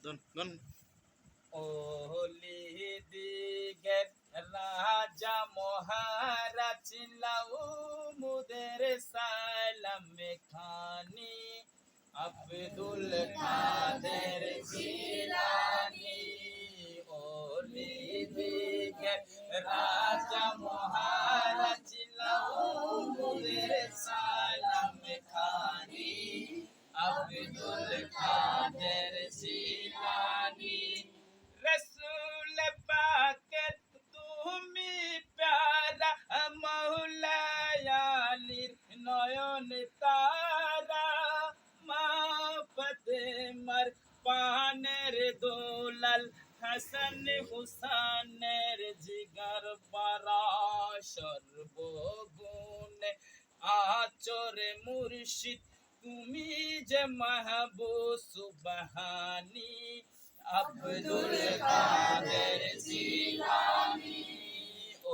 দন দন ওলি দিগের রাজা মহারাজ লাউ মুদের সালাম খানি আব্দুল কাদের জিলানি ওলি দিগের রাজা মহারাজ লাউ মুদের সালাম খানি আব্দুল কাদের জিলানি रसूल पाक তুমি প্যারা মৌলায়ালির নয়ন তারা মা ফাতেমার পানের দোলাল হাসান হুসানের জিগার পারা সর্বগুণে আচরে মুর্শিদ তুমি যে মাহবুব সুবহানী আব্দুল কাদের জিলানী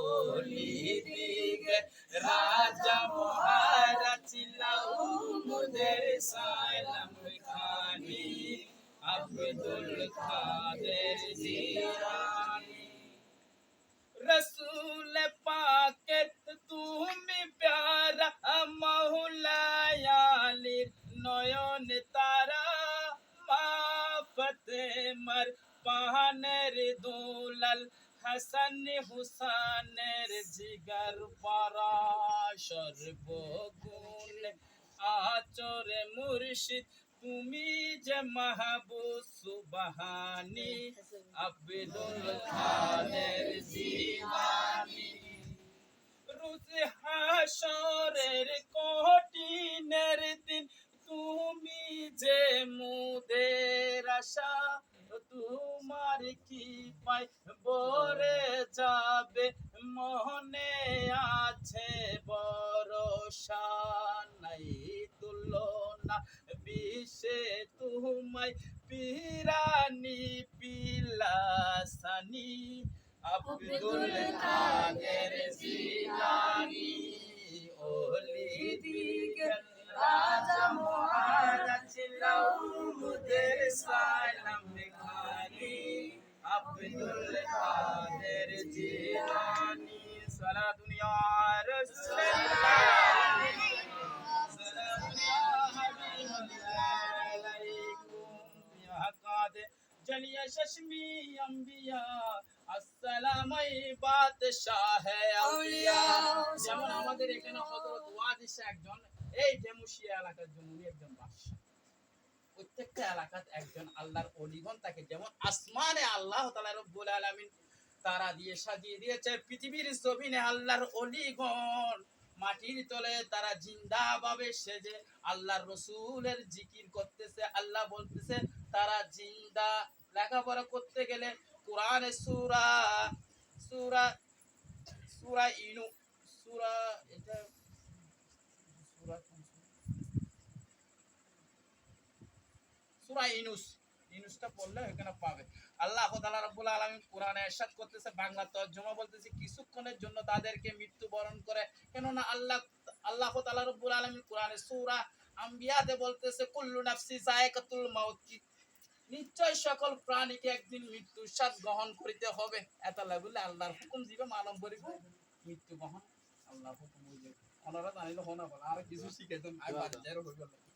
ওলি দিগের রাজা মহারাজ লাউ মুদের সালাম খানি আব্দুল কাদের জিলানী রসুল পাক তুমি প্যারা মৌলায়ালির নয়ন তারা মা ফাতেমার পানের দোলাল হাসান হুসানের জিগার পারা সর্বগুণ আচরে মুর্শিদ তুমি যে মাহবুব সুবহানী আব্দুল কাদের জিলানী রোজ হাশরের কঠিনের দিন তুমি যে মুদের আশা তোমার কি পাই বরে যাবে মনে আছে ভরসা নাই তুলনা বিষে তোমায় পিরানি পিলাসানি আব্দুল কাদের জিলানী ওলি দিগের রাজা মহারাজ লাউ মুদের সালাম খানি আব্দুল কাদের জিলানী সালাতুন ইয়া রাসূলুল্লাহ সালাতুন ইয়া হাবিবাল্লাহ আলাইকুম ইয়া কাদের জলিয়া শশমি আম্বিয়া আসসালামাই বাদশাহ আউলিয়া যেমন আমাদের এখানে হযরত ওয়াজিস একজন এই ডেমুশিয়া এলাকার জন্য উনি একজন বাদশা প্রত্যেকটা এলাকার একজন আল্লাহর ওলিগণ তাকে যেমন আসমানে আল্লাহ তাআলা রব্বুল আলামিন তারা দিয়ে সাজিয়ে দিয়েছে পৃথিবীর জমিনে আল্লাহর ওলিগণ মাটির তলে তারা জিন্দাভাবে সেজে আল্লাহর রাসূলের জিকির করতেছে আল্লাহ বলতেছে তারা জিন্দা লেখাপড়া করতে গেলে কোরআনে সূরা সূরা সূরা ইনু সূরা এটা সূরা ইউনূসটা পড়লে এখানে পাবে আল্লাহ তাআলা রাব্বুল আলামিন কোরআনে ইরশাদ করতেছে বাংলা তরজমা বলতেছে কিছুক্ষণের জন্য তাদেরকে মৃত্যুবরণ করে কেননা আল্লাহ তাআলা রাব্বুল আলামিন কোরআনে সূরা আম্বিয়াতে বলতেছে কুল্লু নাফসি যায়কাতুল মাউত নিশ্চয় সকল প্রাণীকে একদিন মৃত্যুর স্বাদ গ্রহণ করিতে হবে এত লাগলে আল্লাহর হুকুম দিবে মানব বরিব মৃত্যু গ্রহণ আল্লাহর হুকুম হইবে ওনারা জানিলে হনা বলা আর কিছু শিখাইতেন আর বাজার হইবে